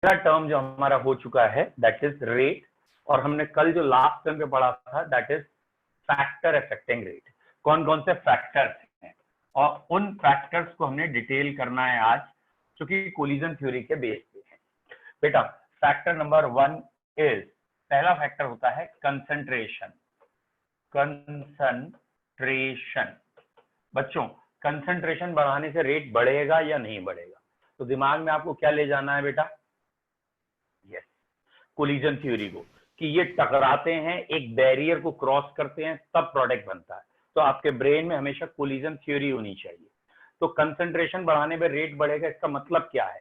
पहला टर्म जो हमारा हो चुका है दैट इज रेट, और हमने कल जो लास्ट टर्म पे पढ़ा था that is factor affecting rate. कौन कौन से फैक्टर्स हैं और उन फैक्टर्स को हमने डिटेल करना है आज, जो कि कोलिजन थ्योरी के बेस पे है। बेटा फैक्टर नंबर 1 इज, पहला फैक्टर होता है कंसंट्रेशन। कंसंट्रेशन बच्चों, कंसंट्रेशन बढ़ाने से रेट बढ़ेगा या नहीं बढ़ेगा? तो दिमाग में आपको क्या ले जाना है बेटा? यस, कोलिजन थ्योरी को, कि ये टकराते हैं, एक बैरियर को क्रॉस करते हैं, तब प्रोडक्ट बनता है। तो आपके ब्रेन में हमेशा कोलिजन थ्योरी होनी चाहिए। तो कंसंट्रेशन बढ़ाने पर रेट बढ़ेगा, इसका मतलब क्या है?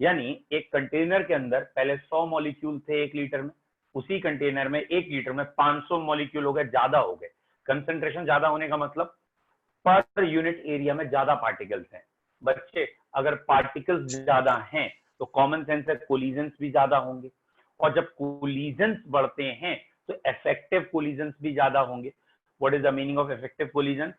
यानी एक कंटेनर के अंदर पहले 100 मॉलिक्यूल थे 1 लीटर में, उसी कंटेनर में 1 लीटर में 500 मॉलिक्यूल हो गए, ज्यादा हो गए। कंसंट्रेशन ज्यादा होने का मतलब पर यूनिट एरिया में ज्यादा पार्टिकल्स हैं। बच्चे, अगर पार्टिकल्स ज्यादा हैं तो कॉमन सेंस है कोलिजन्स भी ज्यादा होंगे, और जब कोलिजन्स बढ़ते हैं तो इफेक्टिव कोलिजन्स भी ज्यादा होंगे। What is the meaning of effective collision?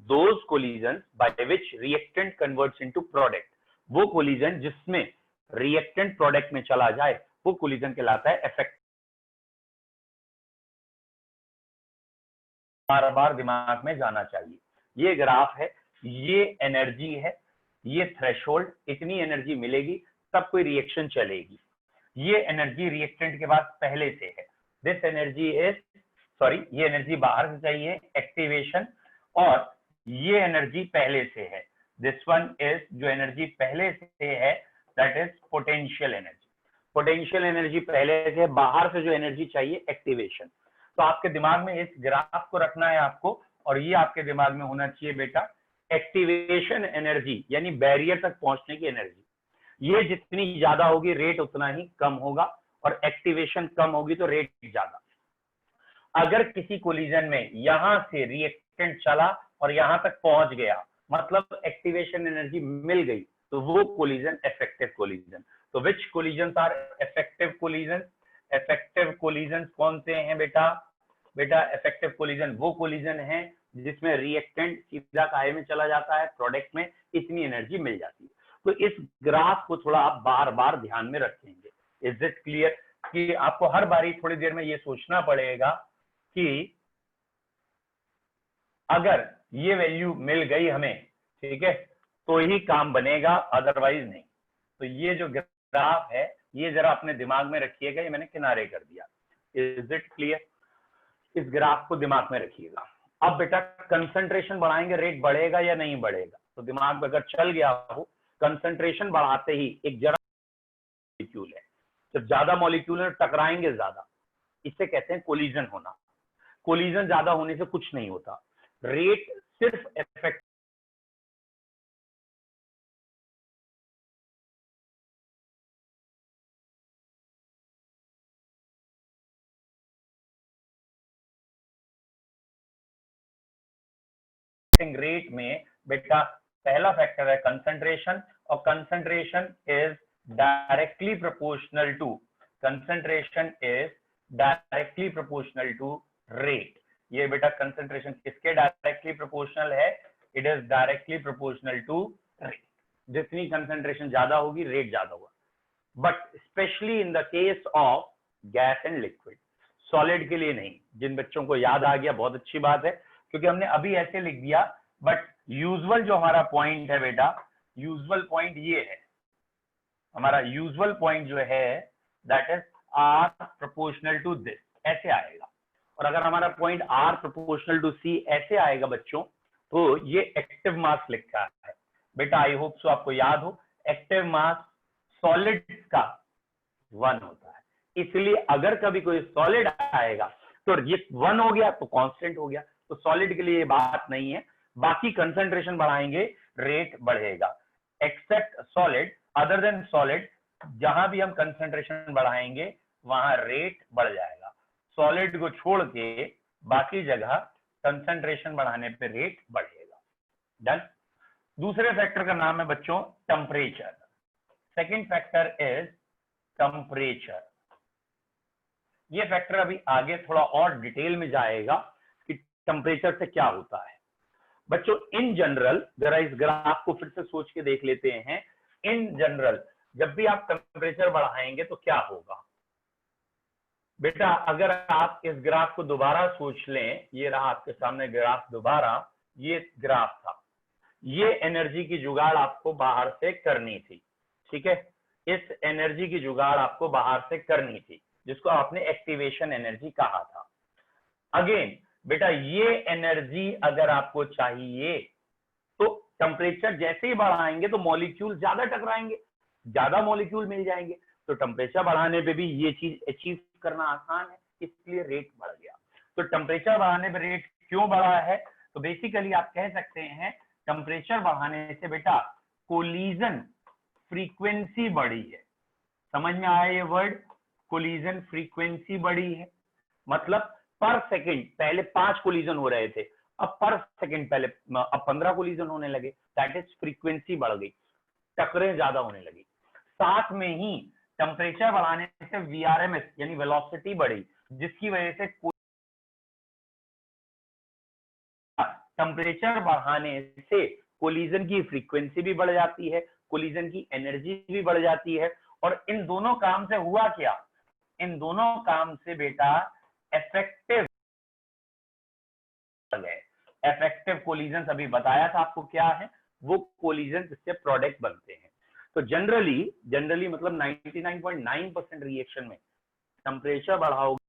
Those collisions by which reactant converts into product, वो कोलिजन जिसमें रिएक्टेंट प्रोडक्ट में चला जाए वो कोलिजन कहलाता है इफेक्ट। बार बार दिमाग में जाना चाहिए। ये ग्राफ है, ये एनर्जी है, ये थ्रेशोल्ड, इतनी एनर्जी मिलेगी तब कोई रिएक्शन चलेगी। ये एनर्जी रिएक्टेंट के पास पहले से है, दिस एनर्जी इज, सॉरी, ये एनर्जी बाहर से चाहिए, एक्टिवेशन, और ये एनर्जी पहले से है, दिस वन इज, जो एनर्जी पहले से है that is potential energy. Potential energy पहले से है, बाहर से जो एनर्जी चाहिए एक्टिवेशन। तो आपके दिमाग में इस ग्राफ को रखना है आपको, और ये आपके दिमाग में होना चाहिए बेटा एक्टिवेशन एनर्जी, यानी बैरियर तक पहुंचने की एनर्जी। ये जितनी ज्यादा होगी रेट उतना ही कम होगा, और एक्टिवेशन कम होगी तो रेट ज्यादा। अगर किसी कोलिजन में यहां से रिएक्टेंट चला और यहां तक पहुंच गया, मतलब एक्टिवेशन एनर्जी मिल गई, तो वो कोलिजन इफेक्टिव कोलिजन। तो which collisions are effective collision? Effective collision कौन से हैं बेटा? बेटा इफेक्टिव कोलिजन वो कोलिजन है जिसमें रिएक्टेंट सीधा काय में चला जाता है, प्रोडक्ट में इतनी एनर्जी मिल जाती है। तो इस ग्राफ को थोड़ा आप बार बार ध्यान में रखेंगे। Is it clear? कि आपको हर बारी थोड़ी देर में ये सोचना पड़ेगा कि अगर ये वैल्यू मिल गई हमें, ठीक है, तो ही काम बनेगा, अदरवाइज नहीं। तो ये जो ग्राफ है ये जरा अपने दिमाग में रखिएगा, ये मैंने किनारे कर दिया। Is it clear? इस ग्राफ को दिमाग में रखिएगा। अब बेटा कंसंट्रेशन बढ़ाएंगे रेट बढ़ेगा या नहीं बढ़ेगा? तो दिमाग में अगर चल गया हो, कंसंट्रेशन बढ़ाते ही एक जरा मॉलिक्यूल है, जब ज्यादा मॉलिक्यूल है टकराएंगे ज्यादा, इसे कहते हैं कोलिजन होना। कोलिजन ज्यादा होने से कुछ नहीं होता, रेट सिर्फ इफेक्ट रेट में बेटा पहला फैक्टर है कंसंट्रेशन, और concentration is directly proportional to, concentration is directly proportional to rate. ये बेटा कंसंट्रेशन किसके डायरेक्टली प्रोपोर्शनल है? It is directly proportional to rate. जितनी कंसंट्रेशन ज्यादा होगी रेट ज्यादा होगा, but specially in the case of gas and liquid, solid के लिए नहीं। जिन बच्चों को याद आ गया बहुत अच्छी बात है, क्योंकि हमने अभी ऐसे लिख दिया, बट यूजुअल जो हमारा पॉइंट है बेटा, यूजुअल पॉइंट ये है, हमारा यूजुअल पॉइंट जो है that is R proportional to this, ऐसे आएगा। और अगर हमारा point R proportional to C ऐसे आएगा बच्चों, तो ये एक्टिव मास लिखा है बेटा। आई होप सो आपको याद हो, एक्टिव मास सॉलिड का 1 होता है, इसलिए अगर कभी कोई सॉलिड आएगा तो ये 1 हो गया तो कांस्टेंट हो गया। तो सॉलिड के लिए ये बात नहीं है, बाकी कंसंट्रेशन बढ़ाएंगे रेट बढ़ेगा, except solid, other than solid, जहां भी हम कंसंट्रेशन बढ़ाएंगे वहां रेट बढ़ जाएगा। सॉलिड को छोड़ के बाकी जगह कंसंट्रेशन बढ़ाने पे रेट बढ़ेगा। डन। दूसरे फैक्टर का नाम है बच्चों temperature. Second factor is temperature. ये फैक्टर अभी आगे थोड़ा और डिटेल में जाएगा कि टेम्परेचर से क्या होता है। बच्चों इन जनरल, जरा इस ग्राफ को फिर से सोच के देख लेते हैं। इन जनरल जब भी आप टेम्परेचर बढ़ाएंगे तो क्या होगा बेटा, अगर आप इस ग्राफ को दोबारा सोच लें, ये रहा आपके सामने ग्राफ दोबारा, ये ग्राफ था, ये एनर्जी की जुगाड़ आपको बाहर से करनी थी, ठीक है, इस एनर्जी की जुगाड़ आपको बाहर से करनी थी, जिसको आपने एक्टिवेशन एनर्जी कहा था। अगेन बेटा, ये एनर्जी अगर आपको चाहिए तो टेम्परेचर जैसे ही बढ़ाएंगे तो मॉलिक्यूल ज्यादा टकराएंगे, ज्यादा मॉलिक्यूल मिल जाएंगे, तो टेम्परेचर बढ़ाने पे भी ये चीज अचीव करना आसान है, इसलिए रेट बढ़ गया। तो टेम्परेचर बढ़ाने पे रेट क्यों बढ़ा है? तो बेसिकली आप कह सकते हैं टेम्परेचर बढ़ाने से बेटा कोलिजन फ्रीक्वेंसी बढ़ी है। समझ में आया ये वर्ड, कोलिजन फ्रीक्वेंसी बढ़ी है, मतलब पर सेकंड पहले 5 कोलिजन हो रहे थे, अब पर सेकंड पहले अब 15 कोलिजन होने लगे, दैट इज फ्रीक्वेंसी बढ़ गई, टक्करें ज्यादा होने लगी। साथ में ही टेम्परेचर बढ़ाने से वीआरएमएस यानी वेलोसिटी बढ़ी, जिसकी वजह से टेम्परेचर बढ़ाने से कोलिजन की फ्रीक्वेंसी भी बढ़ जाती है, कोलिजन की एनर्जी भी बढ़ जाती है, और इन दोनों काम से हुआ क्या, इन दोनों काम से बेटा इफेक्टिव कोलिजन अभी बताया था आपको क्या है, वो कोलिजन जिससे प्रोडक्ट बनते हैं। तो जनरली मतलब 99.9% रिएक्शन में टेम्परेचर बढ़ाओगे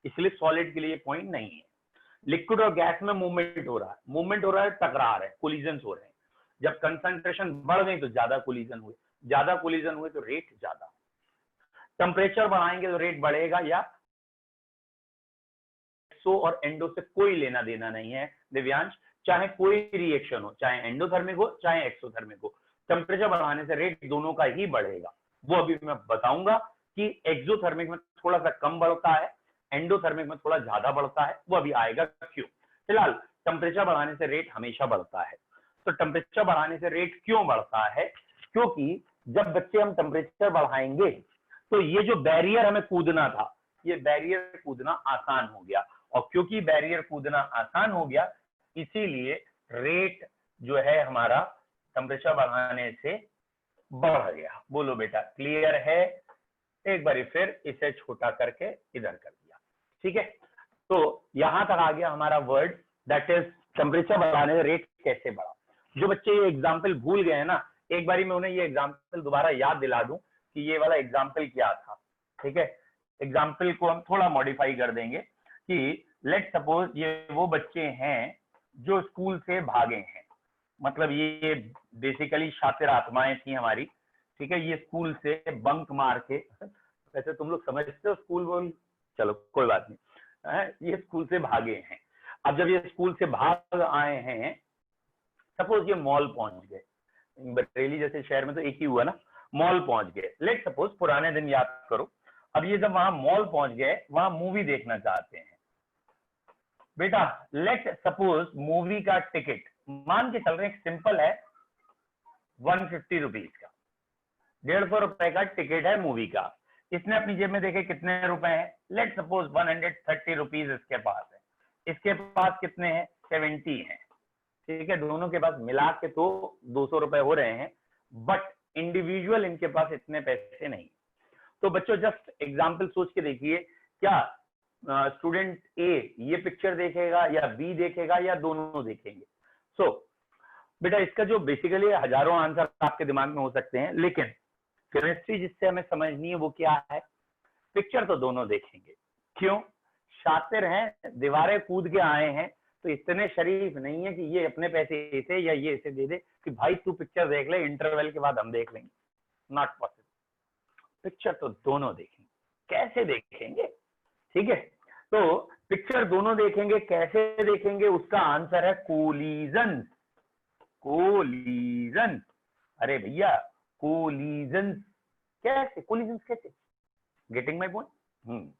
इसलिए सॉलिड के लिए पॉइंट नहीं है। लिक्विड और गैस में मूवमेंट हो रहा है, टकरा रहे हैं, कोलिजन हो रहे हैं। जब कंसंट्रेशन बढ़ गई तो ज्यादा कोलिजन हुए तो रेट ज्यादा। टेम्परेचर बढ़ाएंगे तो रेट बढ़ेगा, या एक्सो और एंडो से कोई लेना देना नहीं है दिव्यांश, चाहे कोई रिएक्शन हो, चाहे एंडोथर्मिक हो चाहे एक्सोथर्मिक हो, टेम्परेचर बढ़ाने से रेट दोनों का ही बढ़ेगा। वो अभी मैं बताऊंगा कि एक्सोथर्मिक में थोड़ा सा कम बढ़ता है, एंडोथर्मिक में थोड़ा ज्यादा बढ़ता है, वो अभी आएगा क्यों। फिलहाल टेम्परेचर बढ़ाने से रेट हमेशा बढ़ता है। तो टेम्परेचर बढ़ाने से रेट क्यों बढ़ता है? क्योंकि जब बच्चे हम टेम्परेचर बढ़ाएंगे तो ये जो बैरियर हमें कूदना था, ये बैरियर कूदना आसान हो गया, और क्योंकि बैरियर कूदना आसान हो गया इसीलिए रेट जो है हमारा टेम्परेचर बढ़ाने से बढ़ गया। बोलो बेटा, क्लियर है? एक बार फिर इसे छोटा करके इधर कर दिया, ठीक है। तो यहां तक आ गया हमारा वर्ड, दैट इज टेम्परेचर बढ़ाने से रेट कैसे बढ़ा। जो बच्चे ये एग्जाम्पल भूल गए हैं ना, एक बारी मैं उन्हें ये एग्जाम्पल दोबारा याद दिला दूं कि ये वाला एग्जाम्पल क्या था, ठीक है। एग्जाम्पल को हम थोड़ा मॉडिफाई कर देंगे कि लेट सपोज ये वो बच्चे हैं जो स्कूल से भागे हैं, मतलब ये बेसिकली शातिर आत्माएं थी हमारी, ठीक है। ये स्कूल से बंक मार के, वैसे तुम लोग समझते हो स्कूल बोल, चलो कोई बात नहीं, ये स्कूल से भागे हैं। अब जब ये स्कूल से भाग आए हैं, सपोज ये मॉल पहुंच गए, बरेली जैसे शहर में तो एक ही हुआ ना, मॉल पहुंच गए। लेट सपोज पुराने दिन याद करो, अब ये जब वहां मॉल पहुंच गए, वहां मूवी देखना चाहते हैं बेटा। लेट सपोज मूवी का टिकट मान के चल रहे, सिंपल है, 150 रुपीज का, 150 रुपए का टिकट है मूवी का। इसने अपनी जेब में देखे कितने रुपए हैं, लेट सपोज 130 रुपीज इसके पास है, इसके पास कितने हैं, 70 हैं, ठीक है। दोनों के पास मिला के तो 200 रुपए हो रहे हैं, बट इंडिविजुअल इनके पास इतने पैसे नहीं। तो बच्चों जस्ट एग्जाम्पल सोच के देखिए, क्या स्टूडेंट ए ये पिक्चर देखेगा या बी देखेगा या दोनों देखेंगे? सो बेटा इसका जो बेसिकली हजारों आंसर आपके दिमाग में हो सकते हैं, लेकिन केमिस्ट्री जिससे हमें समझनी है वो क्या है, पिक्चर तो दोनों देखेंगे। क्यों? शातिर हैं, दीवारें कूद के आए हैं, तो इतने शरीफ नहीं है कि ये अपने पैसे इसे या ये इसे दे दे कि भाई तू पिक्चर देख ले, इंटरवल के बाद हम देख लेंगे, नॉट पॉसिबल। पिक्चर तो दोनों देखेंगे। कैसे देखेंगे? ठीक है, तो पिक्चर दोनों देखेंगे, कैसे देखेंगे? उसका आंसर है कोलिजन। कोलिजन, अरे भैया कोलिजन कैसे, कोलिजन कैसे? Getting my point?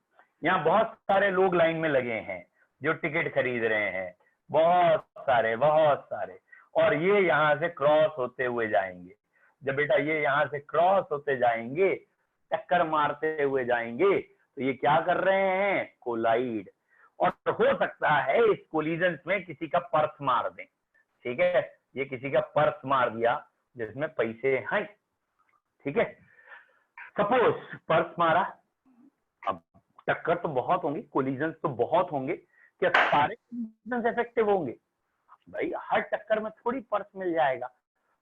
यहाँ बहुत सारे लोग लाइन में लगे हैं जो टिकट खरीद रहे हैं, बहुत सारे, और ये यहां से क्रॉस होते हुए जाएंगे, जब बेटा ये यहाँ से क्रॉस होते जाएंगे, टक्कर मारते हुए जाएंगे, तो ये क्या कर रहे हैं, कोलाइड। और हो सकता है इस कोलिजन में किसी का पर्स मार दें, ठीक है, ये किसी का पर्स मार दिया जिसमें पैसे हैं, ठीक है, सपोज पर्स मारा। अब टक्कर तो बहुत होंगी, कोलिजन तो बहुत होंगे, क्या सारे कोलिजन इफेक्टिव होंगे? भाई हर टक्कर में थोड़ी पर्स मिल जाएगा,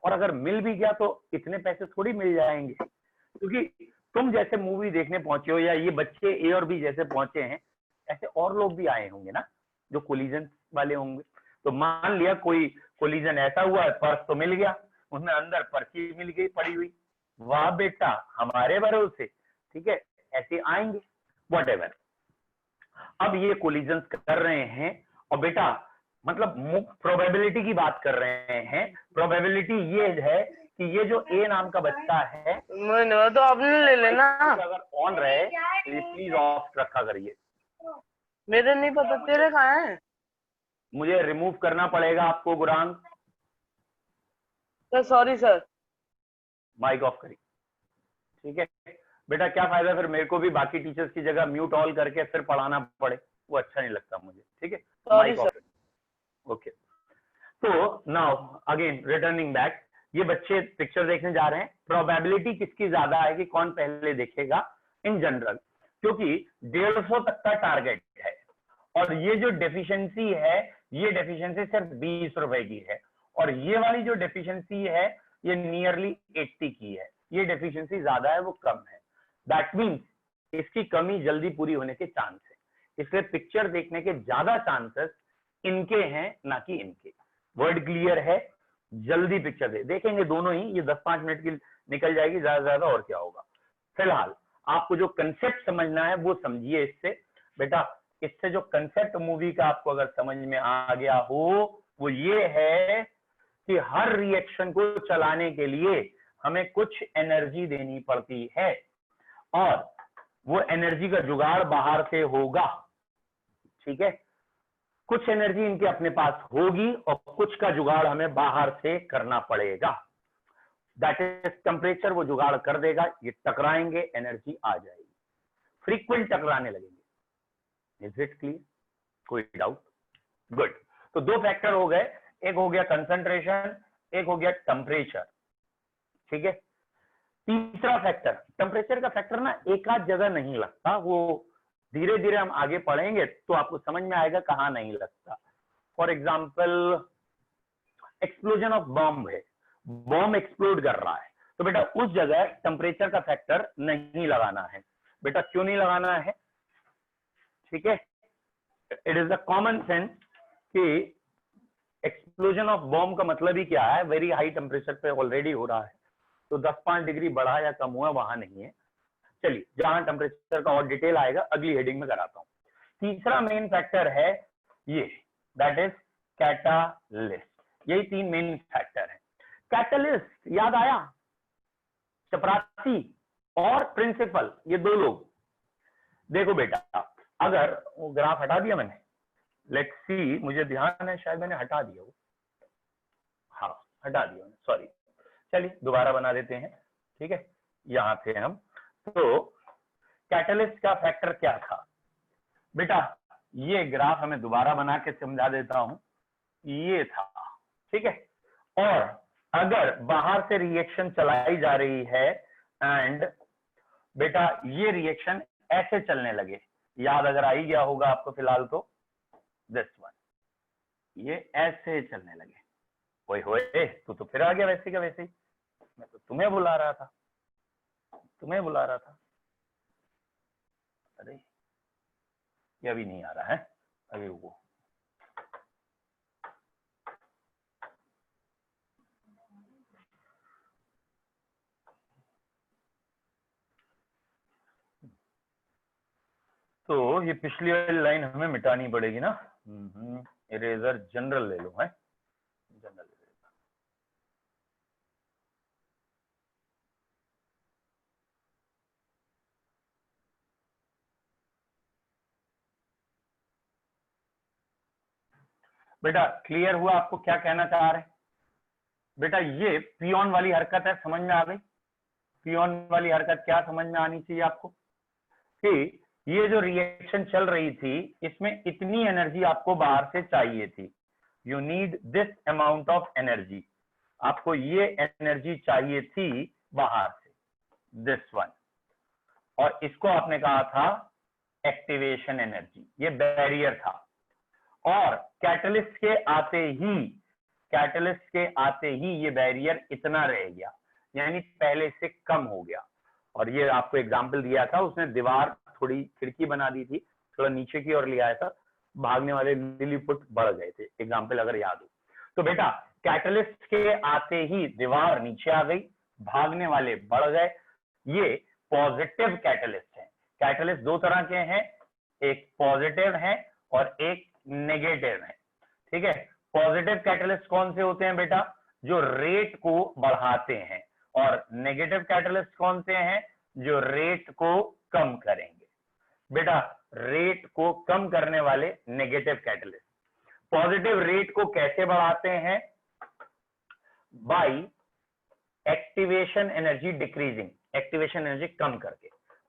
और अगर मिल भी गया तो इतने पैसे थोड़ी मिल जाएंगे, क्योंकि तुम जैसे मूवी देखने पहुंचे हो या ये बच्चे ए और बी जैसे पहुंचे हैं, ऐसे और लोग भी आए होंगे ना जो कोलिजन वाले होंगे। तो मान लिया कोई कोलिजन ऐसा हुआ है, पर्स तो मिल गया, उसमें अंदर पर्ची मिल गई पड़ी हुई, वाह बेटा हमारे भरोसे, ठीक है, ऐसे आएंगे वॉट। अब ये कोलिजन कर रहे हैं, और बेटा मतलब प्रोबेबिलिटी की बात कर रहे हैं। प्रोबेबिलिटी ये है कि ये जो ए नाम का बच्चा है, तो आपने ले लेना, अगर ऑन रहे तो ये प्लीज ऑफ रखा करिए। मेरे नहीं पता, तेरे कहाँ है? मुझे रिमूव करना पड़ेगा आपको Gurung, sir sorry sir. Mic off करिए, ठीक है बेटा। क्या फायदा फिर मेरे को भी बाकी टीचर्स की जगह म्यूट ऑल करके फिर पढ़ाना पड़े, वो अच्छा नहीं लगता मुझे, ठीक है, माइक ऑफ। ओके, तो नाउ अगेन रिटर्निंग बैक, ये बच्चे पिक्चर देखने जा रहे हैं, प्रोबेबिलिटी किसकी ज्यादा है कि कौन पहले देखेगा इन जनरल, क्योंकि 150 तक का टारगेट है, और ये जो डेफिशिएंसी है, ये डेफिशिएंसी सिर्फ 20 रुपए की है, और ये वाली जो डेफिशिएंसी है ये नियरली 80 की है, ये डेफिशिएंसी ज्यादा है वो कम है। दैट मीन्स इसकी कमी जल्दी पूरी होने के चांस है, इसलिए पिक्चर देखने के ज्यादा चांसेस इनके हैं ना कि इनके। वर्ड क्लियर है? जल्दी पिक्चर देखेंगे दोनों ही, ये 10-5 मिनट की निकल जाएगी ज्यादा ज्यादा, और क्या होगा। फिलहाल आपको जो कंसेप्ट समझना है वो समझिए इससे बेटा। इससे जो कंसेप्ट मूवी का आपको अगर समझ में आ गया हो वो ये है कि हर रिएक्शन को चलाने के लिए हमें कुछ एनर्जी देनी पड़ती है, और वो एनर्जी का जुगाड़ बाहर से होगा, ठीक है। कुछ एनर्जी इनके अपने पास होगी और कुछ का जुगाड़ हमें बाहर से करना पड़ेगा। दैट इज टेम्परेचर वो जुगाड़ कर देगा, ये टकराएंगे, एनर्जी आ जाएगी, फ्रीक्वेंट टकराने लगेंगे। Is it clear? कोई डाउट? गुड। तो दो फैक्टर हो गए, एक हो गया कंसंट्रेशन, एक हो गया टेम्परेचर, ठीक है। तीसरा फैक्टर, टेम्परेचर का फैक्टर ना एक आध जगह नहीं लगता, वो धीरे धीरे हम आगे पढ़ेंगे तो आपको समझ में आएगा कहाँ नहीं लगता। For example explosion of bomb है, बॉम्ब एक्सप्लोड कर रहा है, तो बेटा उस जगह टेम्परेचर का फैक्टर नहीं लगाना है। बेटा क्यों नहीं लगाना है? ठीक है, it is the common sense कि एक्सप्लोजन ऑफ बॉम्ब का मतलब ही क्या है, वेरी हाई टेम्परेचर पे ऑलरेडी हो रहा है, तो 10-5 डिग्री बढ़ा या कम हुआ वहां नहीं है। चलिए जहां टेम्परेचर का और डिटेल आएगा अगली हेडिंग में कराता हूं। तीसरा मेन फैक्टर है ये, दैट इज कैटालिस्ट। यही 3 मेन फैक्टर है। कैटलिस्ट याद आया? चपरासी और प्रिंसिपल, ये 2 लोग। देखो बेटा, अगर वो ग्राफ हटा दिया मैंने, लेट्स सी, मुझे ध्यान है शायद मैंने हटा दिया वो, हाँ हटा दिया, सॉरी। चलिए दोबारा बना देते हैं, ठीक है, यहां थे हम। तो कैटलिस्ट का फैक्टर क्या था बेटा? ये ग्राफ हमें दोबारा बना के समझा देता हूं, ये था, ठीक है। और अगर बाहर से रिएक्शन चलाई जा रही है एंड बेटा ये रिएक्शन ऐसे चलने लगे, याद अगर आ ही गया होगा आपको फिलहाल तो, दिस वन, ये ऐसे चलने लगे। ओए होए, तू तो फिर आ गया वैसे का वैसे ही, मैं तो तुम्हें बुला रहा था, तुम्हें बुला रहा था। अरे ये अभी नहीं आ रहा है, अभी वो तो ये पिछली वाली लाइन हमें मिटानी पड़ेगी ना। इरेजर जनरल ले लो, है जनरल ले लो। बेटा क्लियर हुआ आपको क्या कहना चाह रहे हैं? बेटा ये पियोन वाली हरकत है, समझ में आ गई? पियोन वाली हरकत क्या समझ में आनी चाहिए आपको कि ये जो रिएक्शन चल रही थी इसमें इतनी एनर्जी आपको बाहर से चाहिए थी, you need this amount of energy, आपको ये एनर्जी चाहिए थी बाहर से, दिस वन, और इसको आपने कहा था एक्टिवेशन एनर्जी, ये बैरियर था। और कैटलिस्ट के आते ही ये बैरियर इतना रह गया, यानी पहले से कम हो गया। और ये आपको एग्जाम्पल दिया था, उसने दीवार थोड़ी खिड़की बना दी थी, थोड़ा नीचे की ओर ले आया था, भागने वाले लिलीपुट बढ़ गए थे, एग्जाम्पल अगर याद हो तो। बेटा कैटलिस्ट के आते ही दीवार नीचे आ गई, भागने वाले बढ़ गए, ये पॉजिटिव कैटलिस्ट है। कैटलिस्ट दो तरह के हैं, एक पॉजिटिव है और एक नेगेटिव है, ठीक है। पॉजिटिव कैटलिस्ट कौन से होते हैं बेटा? जो रेट को बढ़ाते हैं, और नेगेटिव कैटलिस्ट कौन से हैं? जो रेट को कम करेंगे। बेटा रेट को कम करने वाले नेगेटिव कैटलिस्ट। पॉजिटिव रेट को कैसे बढ़ाते हैं? By activation energy decreasing, activation energy कम करके।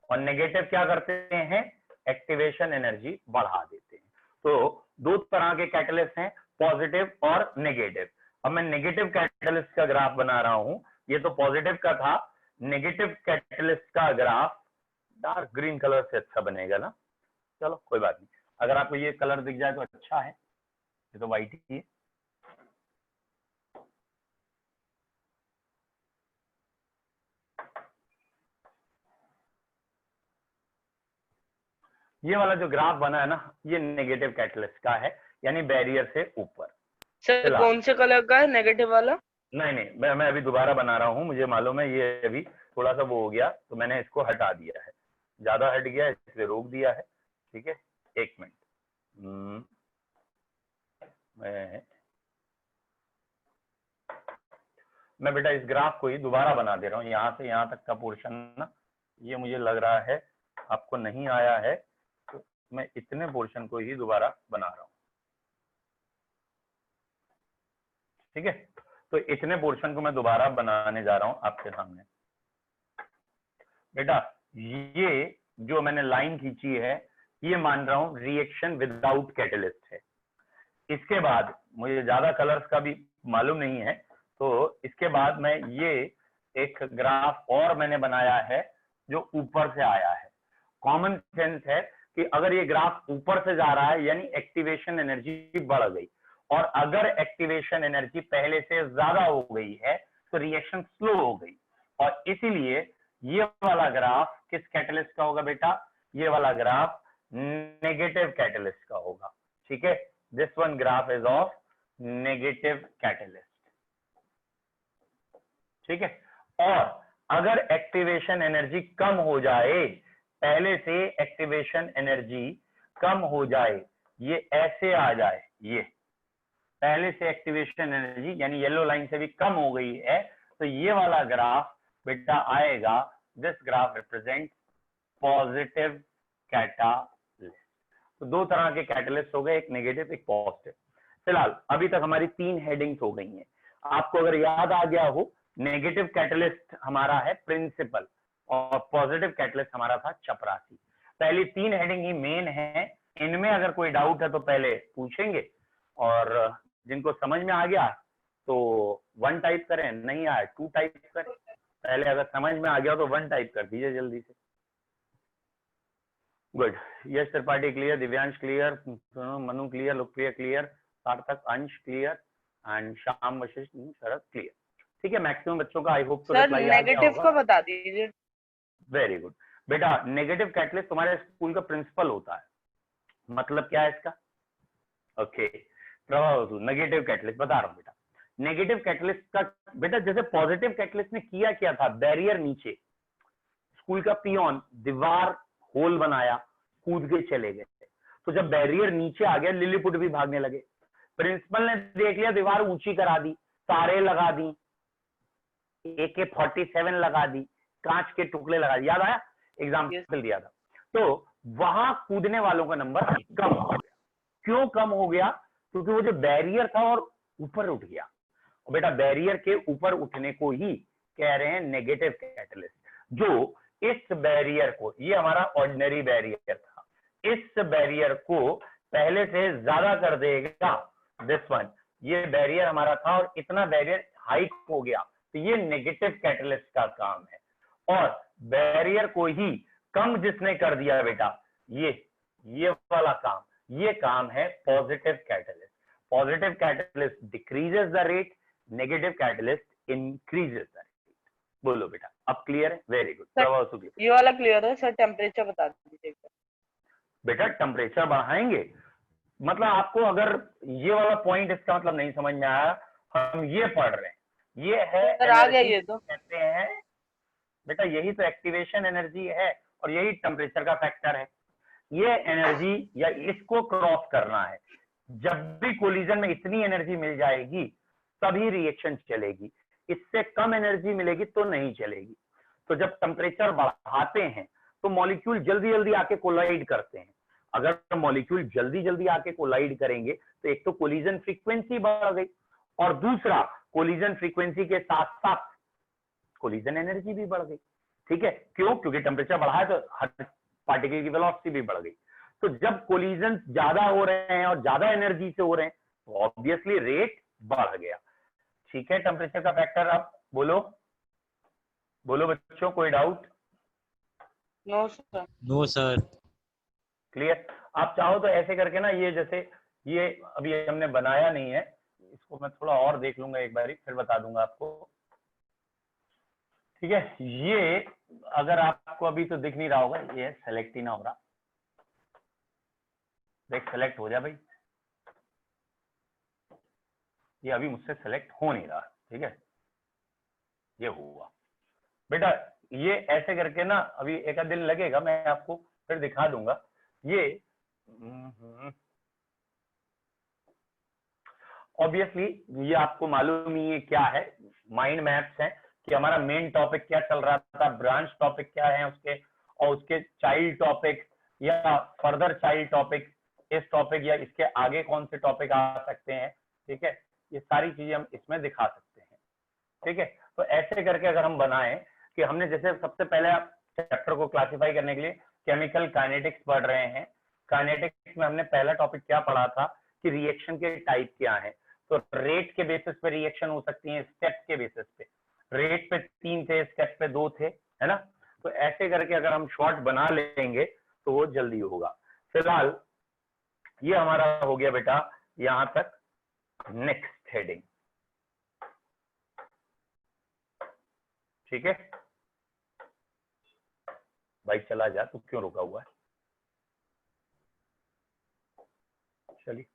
और नेगेटिव क्या करते हैं? एक्टिवेशन एनर्जी बढ़ा देते हैं। तो दो तरह के कैटलिस्ट हैं, पॉजिटिव और नेगेटिव। अब मैं नेगेटिव कैटलिस्ट का ग्राफ बना रहा हूं, ये तो पॉजिटिव का था, नेगेटिव कैटलिस्ट का ग्राफ डार्क ग्रीन कलर से अच्छा बनेगा ना, चलो कोई बात नहीं, अगर आपको ये कलर दिख जाए तो अच्छा है, ये तो व्हाइट ही है। ये वाला जो ग्राफ बना है ना, ये नेगेटिव कैटलिस्ट का है, यानी बैरियर से ऊपर। सर कौन से कलर का है नेगेटिव वाला? नहीं, मैं अभी दोबारा बना रहा हूँ, मुझे मालूम है ये अभी थोड़ा सा वो हो गया, तो मैंने इसको हटा दिया है, ज्यादा हट गया इसलिए रोक दिया है, ठीक है। एक मिनट, मैं बेटा इस ग्राफ को ही दोबारा बना दे रहा हूँ, यहाँ से यहाँ तक का पोर्शन ना, ये मुझे लग रहा है आपको नहीं आया है, तो मैं इतने पोर्शन को ही दोबारा बना रहा हूँ, ठीक है। तो इतने पोर्शन को मैं दोबारा बनाने जा रहा हूं आपके सामने। बेटा ये जो मैंने लाइन खींची है, ये मान रहा हूं रिएक्शन विदाउट कैटलिस्ट है। इसके बाद मुझे ज्यादा कलर्स का भी मालूम नहीं है, तो इसके बाद मैं ये एक ग्राफ और मैंने बनाया है जो ऊपर से आया है। कॉमन सेंस है कि अगर ये ग्राफ ऊपर से जा रहा है यानी एक्टिवेशन एनर्जी बढ़ गई, और अगर एक्टिवेशन एनर्जी पहले से ज्यादा हो गई है तो रिएक्शन स्लो हो गई, और इसीलिए ये वाला ग्राफ किस कैटलिस्ट का होगा बेटा? ये वाला ग्राफ नेगेटिव कैटलिस्ट का होगा, ठीक है। This one graph is of negative catalyst, ठीक है। और अगर एक्टिवेशन एनर्जी कम हो जाए, पहले से एक्टिवेशन एनर्जी कम हो जाए, ये ऐसे आ जाए, ये पहले से एक्टिवेशन एनर्जी यानी येलो लाइन से भी कम हो गई है, तो ये वाला ग्राफ बेटा आएगा, this graph represent positive catalyst. तो दो तरह के कैटलिस्ट हो गए, एक नेगेटिव एक पॉजिटिव। फिलहाल अभी तक हमारी 3 हेडिंग्स हो गई हैं। आपको अगर याद आ गया हो, नेगेटिव कैटलिस्ट हमारा है प्रिंसिपल और पॉजिटिव कैटलिस्ट हमारा था चपरासी। पहली 3 हेडिंग ही मेन है, इनमें अगर कोई डाउट है तो पहले पूछेंगे, और जिनको समझ में आ गया तो 1 टाइप करें, नहीं आया 2 टाइप करें। पहले अगर समझ में आ गया तो 1 टाइप कर दीजिए जल्दी से। Good, Yash Tripathi clear, Divyansh clear, Manu clear, Lokpriya clear, Sarthak Ansh clear and Shyam Vashishtha Sharad clear, ठीक है। मैक्सिमम बच्चों का आई होप तो सर नेगेटिव का बता दीजिए। वेरी गुड बेटा, नेगेटिव कैटलिस्ट तुम्हारे स्कूल का प्रिंसिपल होता है, मतलब क्या है इसका? ओके, नेगेटिव कैटलिस्ट बता रहा हूं बेटा। नेगेटिव कैटलिस्ट का बेटा जैसे पॉजिटिव कैटलिस्ट ने किया क्या था, बैरियर नीचे, स्कूल का पियोन दीवार होल बनाया, कूद के चले गए, तो जब बैरियर नीचे आ गया लिलीपुट भी भागने लगे। प्रिंसिपल ने देख लिया, दीवार ऊंची करा दी, तारे लगा दी, AK-47 लगा दी, कांच के टुकड़े लगा दी, याद आया? एग्जाम्पल दिया था। तो वहां कूदने वालों का नंबर कम हो गया। क्यों कम हो गया? क्योंकि वो जो बैरियर था और ऊपर उठ गया, बेटा बैरियर के ऊपर उठने को ही कह रहे हैं नेगेटिव कैटलिस्ट, जो इस बैरियर को, ये हमारा ऑर्डिनरी बैरियर था, इस बैरियर को पहले से ज्यादा कर देगा, दिस वन, ये बैरियर हमारा था और इतना बैरियर हाइट हो गया, तो ये नेगेटिव कैटलिस्ट का काम है। और बैरियर को ही कम जिसने कर दिया बेटा, ये वाला काम, ये काम है positive catalyst. Positive catalyst decreases the rate, negative catalyst increases the rate. बोलो बेटा, अब क्लियर है? Very good. ये वाला क्लियर है सर, टेम्परेचर बता दीजिए बेटा। टेम्परेचर बढ़ाएंगे मतलब आपको अगर ये वाला पॉइंट इसका मतलब नहीं समझ में आया, हम ये पढ़ रहे हैं, ये है सर, आ गया ये तो कहते हैं बेटा, यही तो एक्टिवेशन एनर्जी है और यही टेम्परेचर का फैक्टर है। ये एनर्जी या इसको क्रॉस करना है, जब भी कोलिजन में इतनी एनर्जी मिल जाएगी तभी रिएक्शन चलेगी, इससे कम एनर्जी मिलेगी तो नहीं चलेगी। तो जब टेम्परेचर बढ़ाते हैं तो मॉलिक्यूल जल्दी जल्दी आके कोलाइड करते हैं। अगर मॉलिक्यूल जल्दी जल्दी आके कोलाइड करेंगे तो एक तो कोलिजन फ्रीक्वेंसी बढ़ गई और दूसरा कोलिजन फ्रीक्वेंसी के साथ साथ कोलिजन एनर्जी भी बढ़ गई। ठीक है, क्यों? क्योंकि टेम्परेचर बढ़ा है तो हर पार्टिकल की वेलोसिटी भी बढ़ गई। तो जब कोलिजन ज्यादा हो रहे हैं और ज्यादा एनर्जी से हो रहे हैं तो ऑब्वियसली रेट बढ़ गया। ठीक है, टेम्परेचर का फैक्टर। अब बोलो बोलो बच्चों, कोई doubt? No sir. No sir. Clear? आप चाहो तो ऐसे करके ना, ये जैसे ये अभी हमने बनाया नहीं है, इसको मैं थोड़ा और देख लूंगा एक बारी, फिर बता दूंगा आपको। ठीक है, ये अगर आपको अभी तो दिख नहीं रहा होगा, ये सेलेक्ट ही ना हो रहा। देख, सेलेक्ट हो जा भाई, ये अभी मुझसे सेलेक्ट हो नहीं रहा। ठीक है, ये हुआ बेटा। ये ऐसे करके ना, अभी एक आध दिन लगेगा, मैं आपको फिर दिखा दूंगा। ये ऑब्वियसली ये आपको मालूम ही है क्या है, माइंड मैप्स है कि हमारा मेन टॉपिक क्या चल रहा था, ब्रांच टॉपिक क्या है उसके, और उसके चाइल्ड टॉपिक या फर्दर चाइल्ड टॉपिक, इस टॉपिक या इसके आगे कौन से टॉपिक आ सकते हैं। ठीक है, ये सारी चीजें हम इसमें दिखा सकते हैं। ठीक है, तो ऐसे करके अगर हम बनाएं कि हमने जैसे सबसे पहले चैप्टर को क्लासिफाई करने के लिए केमिकल काइनेटिक्स पढ़ रहे हैं। काइनेटिक्स में हमने पहला टॉपिक क्या पढ़ा था कि रिएक्शन के टाइप क्या है। तो रेट के बेसिस पे रिएक्शन हो सकती है, स्टेप के बेसिस पे। रेट पे 3 थे, स्टेप पे 2 थे, है ना। तो ऐसे करके अगर हम शॉर्ट बना लेंगे तो वो जल्दी होगा। फिलहाल ये हमारा हो गया बेटा यहां तक। नेक्स्ट हेडिंग, ठीक है भाई, चला जा, तू क्यों रुका हुआ है? चलिए,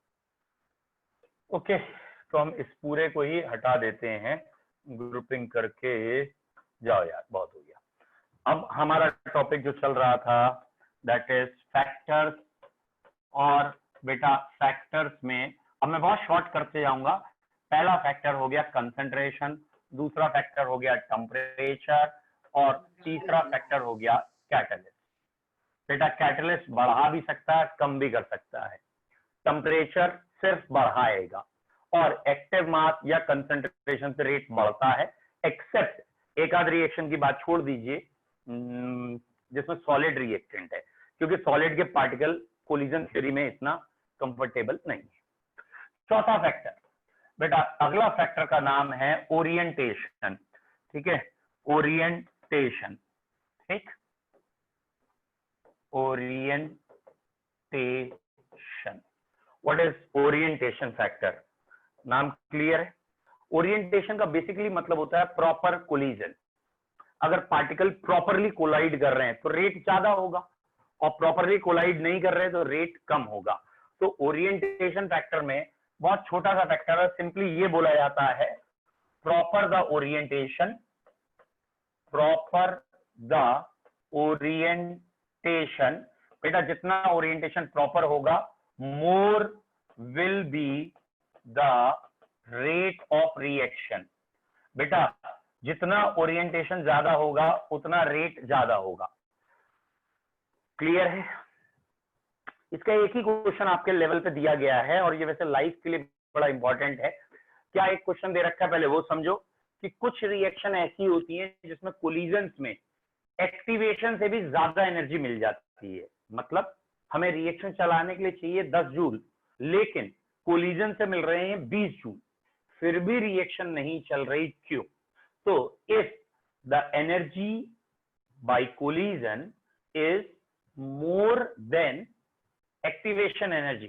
ओके, तो हम इस पूरे को ही हटा देते हैं, ग्रुपिंग करके। जाओ यार, बहुत हो गया। अब हमारा टॉपिक जो चल रहा था दैट इज फैक्टर्स। और बेटा फैक्टर्स में अब मैं बहुत शॉर्ट करते जाऊंगा। पहला फैक्टर हो गया कंसंट्रेशन, दूसरा फैक्टर हो गया टेम्परेचर, और तीसरा फैक्टर हो गया कैटलिस्ट। बेटा कैटलिस्ट बढ़ा भी सकता है, कम भी कर सकता है। टेम्परेचर सिर्फ बढ़ाएगा और एक्टिव मास या कंसंट्रेशन से रेट बढ़ता है, एक्सेप्ट एक आध रिएक्शन की बात छोड़ दीजिए जिसमें सॉलिड रिएक्टेंट है, क्योंकि सॉलिड के पार्टिकल कोलिजन थ्योरी में इतना कंफर्टेबल नहीं है। चौथा फैक्टर बेटा, अगला फैक्टर का नाम है ओरिएंटेशन। ठीक है, ओरिएंटेशन। ठीक, orientation. What is orientation factor? नाम क्लियर है? ओरिएंटेशन का बेसिकली मतलब होता है प्रॉपर कोलिजन। अगर पार्टिकल प्रॉपरली कोलाइड कर रहे हैं तो रेट ज्यादा होगा, और प्रॉपरली कोलाइड नहीं कर रहे तो रेट कम होगा। तो ओरिएंटेशन फैक्टर में बहुत छोटा सा फैक्टर है, सिंपली ये बोला जाता है proper the orientation, proper the orientation. बेटा जितना ओरिएंटेशन प्रॉपर होगा, more will be the rate of reaction. बेटा जितना ओरिएंटेशन ज्यादा होगा उतना रेट ज्यादा होगा। क्लियर है? इसका एक ही क्वेश्चन आपके लेवल पे दिया गया है, और ये वैसे लाइफ के लिए बड़ा इंपॉर्टेंट है क्या एक क्वेश्चन दे रखा है, पहले वो समझो कि कुछ रिएक्शन ऐसी होती है जिसमें कोलिजन्स में एक्टिवेशन से भी ज्यादा एनर्जी मिल जाती है। मतलब हमें रिएक्शन चलाने के लिए चाहिए 10 जूल, लेकिन कोलिजन से मिल रहे हैं 20 जूल, फिर भी रिएक्शन नहीं चल रही, क्यों? तो if the energy by collision is more than activation energy,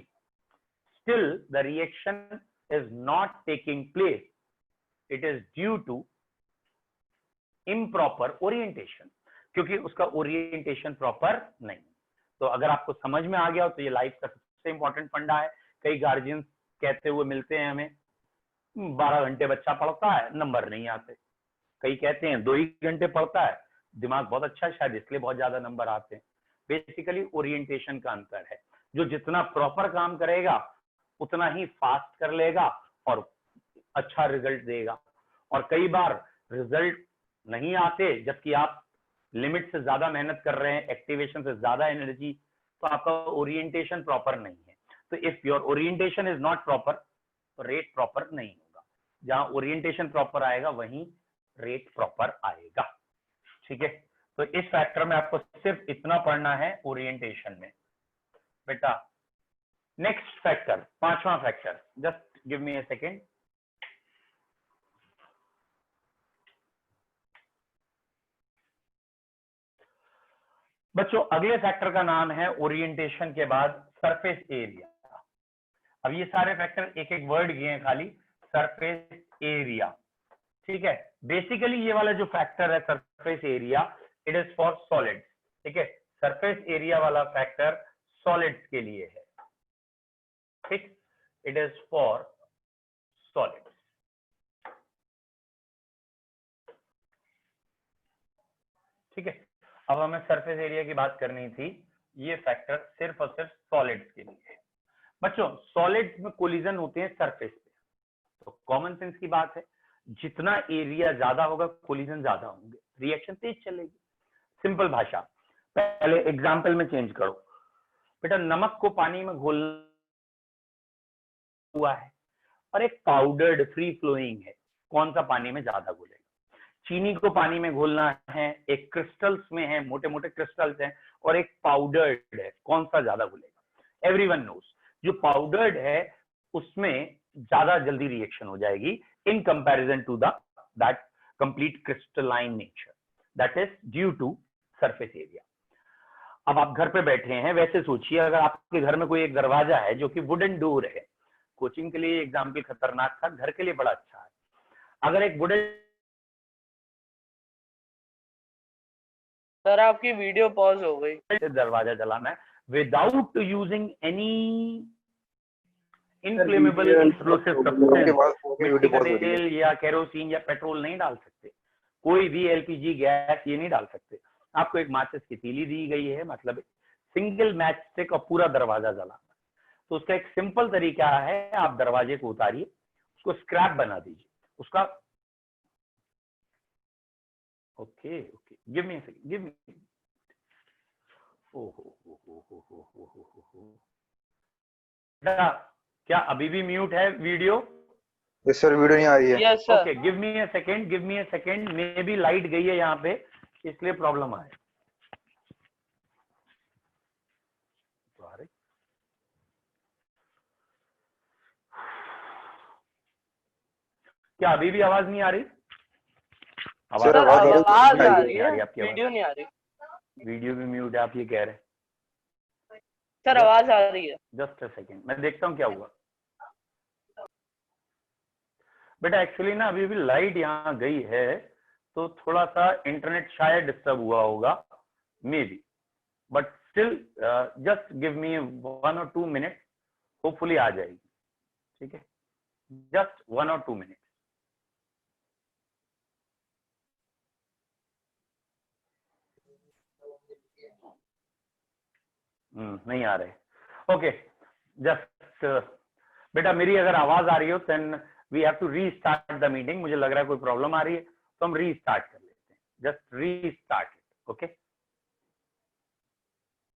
still the reaction is not taking place. It is due to improper orientation, क्योंकि उसका ओरिएंटेशन प्रॉपर नहीं। तो अगर आपको समझ में आ गया हो तो ये लाइफ का सबसे इंपॉर्टेंट फंडा है। कई गार्जियंस कहते हुए मिलते हैं हमें, 12 घंटे बच्चा पढ़ता है, नंबर नहीं आते। कई कहते हैं 2 ही घंटे पढ़ता है, दिमाग बहुत अच्छा है शायद इसलिए बहुत ज्यादा नंबर आते हैं। बेसिकली ओरिएंटेशन का अंतर है। जो जितना प्रॉपर काम करेगा उतना ही फास्ट कर लेगा और अच्छा रिजल्ट देगा। और कई बार रिजल्ट नहीं आते जबकि आप लिमिट से ज्यादा मेहनत कर रहे हैं, एक्टिवेशन से ज्यादा एनर्जी, तो आपका ओरिएंटेशन प्रॉपर नहीं है। तो if your orientation is not proper तो रेट प्रॉपर नहीं होगा। जहां ओरिएंटेशन प्रॉपर आएगा वहीं रेट प्रॉपर आएगा। ठीक है, तो इस फैक्टर में आपको सिर्फ इतना पढ़ना है ओरिएंटेशन में बेटा। नेक्स्ट फैक्टर, 5वां factor, just give me a second. बच्चों अगले फैक्टर का नाम है ओरिएंटेशन के बाद सरफेस एरिया। अब ये सारे फैक्टर एक एक वर्ड किए हैं खाली, सरफेस एरिया। ठीक है, बेसिकली ये वाला जो फैक्टर है surface area, it is for solids. ठीक है, सरफेस एरिया वाला फैक्टर सॉलिड्स के लिए है। ठीक, इट इज फॉर सॉलिड्स। ठीक है, अब हमें सरफेस एरिया की बात करनी थी। ये फैक्टर सिर्फ और सिर्फ सॉलिड्स के लिए है। बच्चों सॉलिड्स में कोलिजन होते हैं सरफेस पे, तो कॉमन सेंस की बात है, जितना एरिया ज्यादा होगा कोलिजन ज्यादा होंगे, रिएक्शन तेज चलेगी। सिंपल भाषा, पहले एग्जांपल में चेंज करो बेटा। नमक को पानी में घोलना हुआ है और एक पाउडर्ड फ्री फ्लोइंग है, कौन सा पानी में ज्यादा घुलेगा? चीनी को पानी में घोलना है, एक क्रिस्टल्स में है, मोटे मोटे क्रिस्टल्स हैं, और एक पाउडर्ड है, कौन सा ज्यादा घुलेगा? एवरीवन नोस जो पाउडर्ड है उसमें ज्यादा जल्दी रिएक्शन हो जाएगी in comparison to that complete crystalline nature, that is due to surface area. अब आप घर पे बैठे हैं, वैसे सोचिए अगर आपके घर में कोई एक दरवाजा है जो कि वुडन डोर है, कोचिंग के लिए एग्जाम्पल खतरनाक था, घर के लिए बड़ा अच्छा है। अगर एक वुडन, सर आपकी वीडियो पॉज हो गई, दरवाजा चलाना है without using any inflammable explosive substance, तेल या केरोसिन या पेट्रोल नहीं डाल सकते, कोई भी एलपीजी गैस ये नहीं डाल सकते। आपको एक माचिस की तीली दी गई है, मतलब सिंगल मैच स्टिक और पूरा दरवाजा जलाना। तो उसका एक सिंपल तरीका है, आप दरवाजे को उतारिए, उसको स्क्रैप बना दीजिए, उसका okay okay give me a second, give me, क्या अभी भी म्यूट है वीडियो? यस सर, वीडियो नहीं आ रही है। Yes sir. Okay give me a second, give me a second, may be light गई है यहाँ पे इसलिए प्रॉब्लम आ रही है। क्या अभी भी आवाज नहीं आ रही? सर आवाज आ रही है, आपकी वीडियो नहीं आ रही। वीडियो भी म्यूट है, आप ये कह रहे हैं? सर आवाज आ रही है। जस्ट अ सेकंड, मैं देखता हूँ क्या हुआ। बेटा एक्चुअली ना अभी भी लाइट यहाँ गई है तो थोड़ा सा इंटरनेट शायद डिस्टर्ब हुआ होगा, maybe, but still just give me 1 or 2 minute, hopefully आ जाएगी। ठीक है, जस्ट 1 or 2 मिनट। नहीं आ रहे। ओके जस्ट बेटा मेरी अगर आवाज आ रही हो then we have to restart the meeting. मुझे लग रहा है कोई प्रॉब्लम आ रही है तो हम रीस्टार्ट कर लेते हैं, जस्ट रीस्टार्ट। ओके